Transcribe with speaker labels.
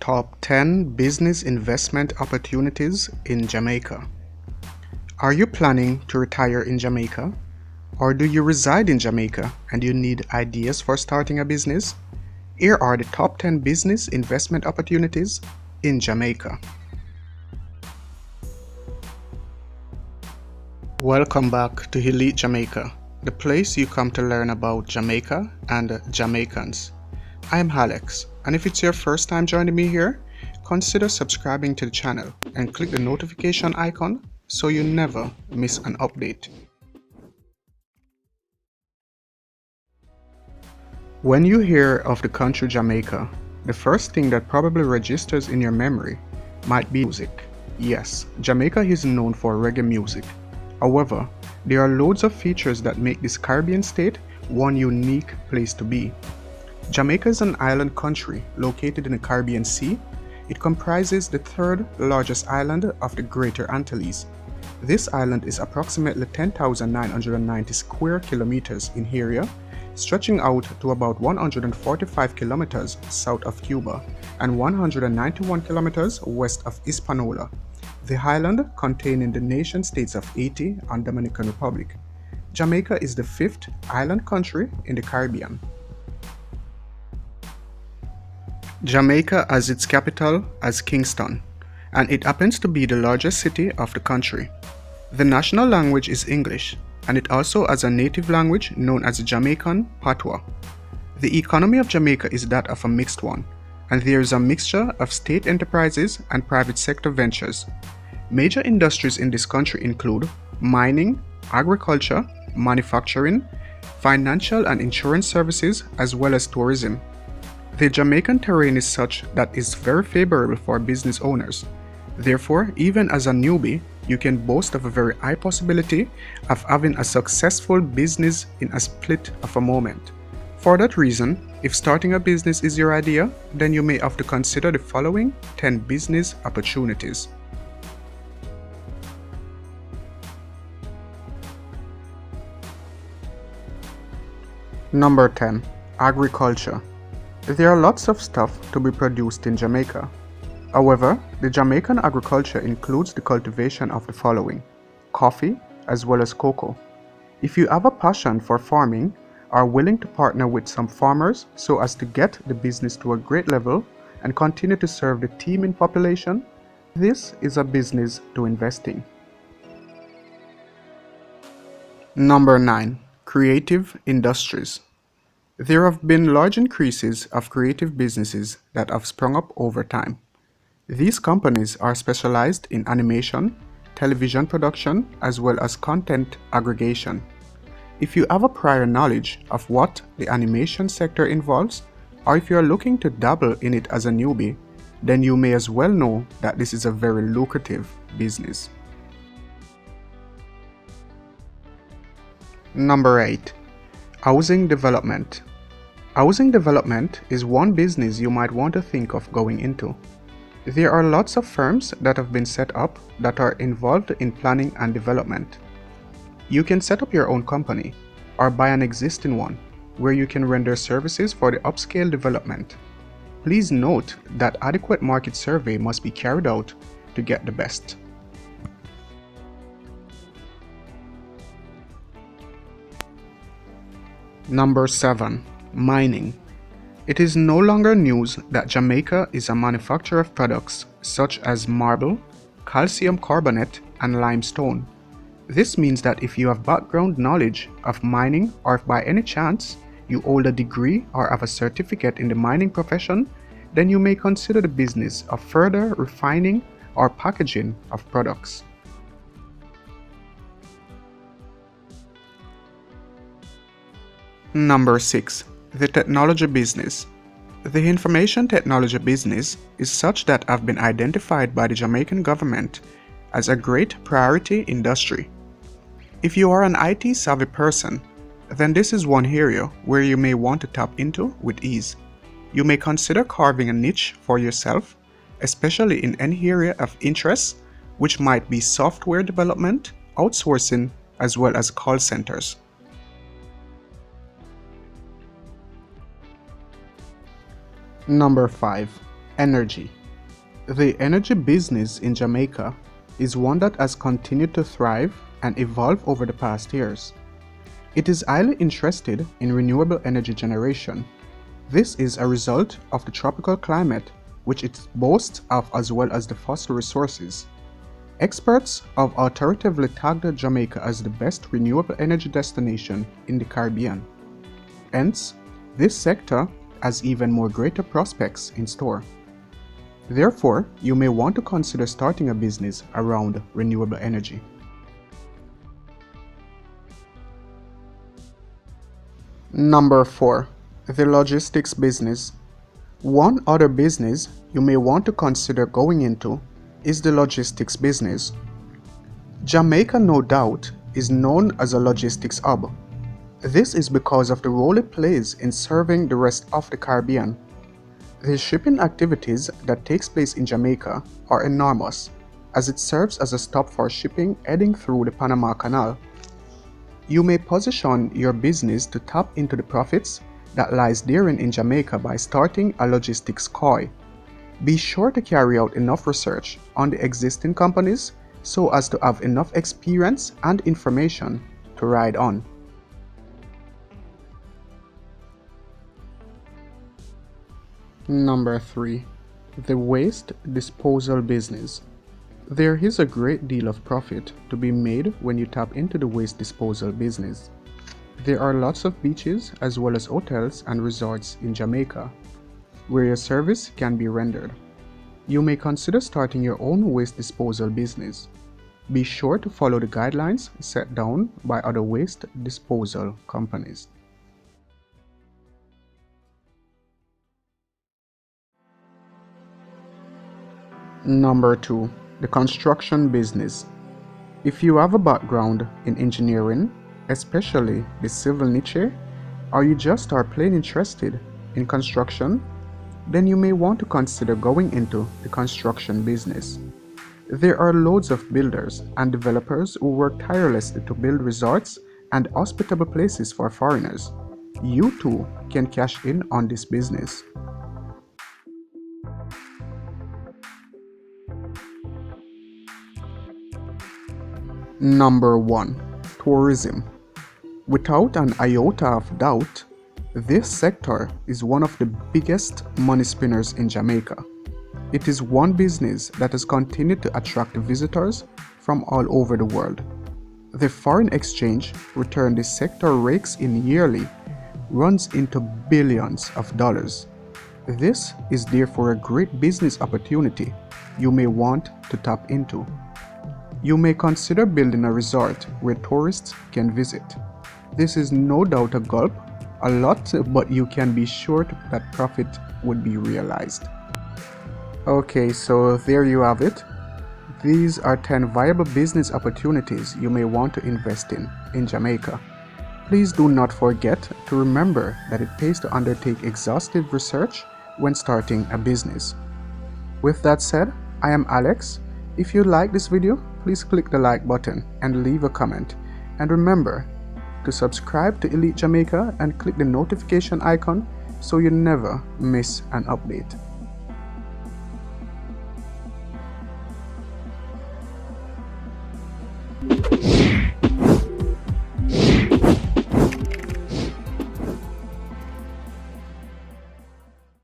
Speaker 1: Top 10 Business Investment Opportunities in Jamaica. Are you planning to retire in Jamaica? Or do you reside in Jamaica and you need ideas for starting a business? Here are the top 10 business investment opportunities in Jamaica. Welcome back to Elite Jamaica, the place you come to learn about Jamaica and Jamaicans. I am Alex, and if it's your first time joining me here, consider subscribing to the channel and click the notification icon so you never miss an update. When you hear of the country Jamaica, the first thing that probably registers in your memory might be music. Yes, Jamaica is known for reggae music. However, there are loads of features that make this Caribbean state one unique place to be. Jamaica is an island country located in the Caribbean Sea. It comprises the third largest island of the Greater Antilles. This island is approximately 10,990 square kilometers in area, stretching out to about 145 kilometers south of Cuba and 191 kilometers west of Hispaniola, the island containing the nation states of Haiti and Dominican Republic. Jamaica is the fifth island country in the Caribbean. Jamaica has its capital as Kingston, and it happens to be the largest city of the country. The national language is English, and it also has a native language known as Jamaican Patois. The economy of Jamaica is that of a mixed one, and there is a mixture of state enterprises and private sector ventures. Major industries in this country include mining, agriculture, manufacturing, financial and insurance services, as well as tourism. The Jamaican terrain is such that it's very favorable for business owners. Therefore, even as a newbie, you can boast of a very high possibility of having a successful business in a split of a moment. For that reason, if starting a business is your idea, then you may have to consider the following 10 business opportunities. Number 10. Agriculture. There are lots of stuff to be produced in Jamaica. However, the Jamaican agriculture includes the cultivation of the following: coffee as well as cocoa. If you have a passion for farming, are willing to partner with some farmers so as to get the business to a great level and continue to serve the teeming population, this is a business to invest in. Number 9. Creative industries. There have been large increases of creative businesses that have sprung up over time. These companies are specialized in animation, television production, as well as content aggregation. If you have a prior knowledge of what the animation sector involves, or if you are looking to dabble in it as a newbie, then you may as well know that this is a very lucrative business. Number 8. Housing development. Housing development is one business you might want to think of going into. There are lots of firms that have been set up that are involved in planning and development. You can set up your own company or buy an existing one where you can render services for the upscale development. Please note that adequate market survey must be carried out to get the best. Number 7. Mining. It is no longer news that Jamaica is a manufacturer of products such as marble, calcium carbonate, and limestone. This means that if you have background knowledge of mining, or if by any chance you hold a degree or have a certificate in the mining profession, then you may consider the business of further refining or packaging of products. Number 6. The technology business. The information technology business is such that have been identified by the Jamaican government as a great priority industry. If you are an IT savvy person, then this is one area where you may want to tap into with ease. You may consider carving a niche for yourself, especially in any area of interest, which might be software development, outsourcing, as well as call centers. Number 5. Energy. The energy business in Jamaica is one that has continued to thrive and evolve over the past years. It is highly interested in renewable energy generation. This is a result of the tropical climate which it boasts of, as well as the fossil resources. Experts have authoritatively tagged Jamaica as the best renewable energy destination in the Caribbean. Hence, this sector has even more greater prospects in store. Therefore, you may want to consider starting a business around renewable energy. Number 4. The logistics business. One other business you may want to consider going into is the logistics business. Jamaica, no doubt, is known as a logistics hub. This is because of the role it plays in serving the rest of the Caribbean. The shipping activities that takes place in Jamaica are enormous, as it serves as a stop for shipping heading through the Panama Canal. You may position your business to tap into the profits that lies therein in Jamaica by starting a logistics COI. Be sure to carry out enough research on the existing companies so as to have enough experience and information to ride on. Number 3. The waste disposal business. There is a great deal of profit to be made when you tap into the waste disposal business. There are lots of beaches as well as hotels and resorts in Jamaica where your service can be rendered. You may consider starting your own waste disposal business. Be sure to follow the guidelines set down by other waste disposal companies. Number 2. The construction business. If you have a background in engineering, especially the civil niche, or you just are plain interested in construction, then you may want to consider going into the construction business. There are loads of builders and developers who work tirelessly to build resorts and hospitable places for foreigners. You too can cash in on this business. Number 1. Tourism. Without an iota of doubt, this sector is one of the biggest money spinners in Jamaica. It is one business that has continued to attract visitors from all over the world. The foreign exchange return this sector rakes in yearly runs into billions of dollars. This is therefore a great business opportunity you may want to tap into. You may consider building a resort where tourists can visit. This is no doubt a gulp, a lot, but you can be sure that profit would be realized. Okay, so there you have it. These are 10 viable business opportunities you may want to invest in Jamaica. Please do not forget to remember that it pays to undertake exhaustive research when starting a business. With that said, I am Alex. If you like this video, please click the like button and leave a comment. And remember to subscribe to Elite Jamaica and click the notification icon so you never miss an update.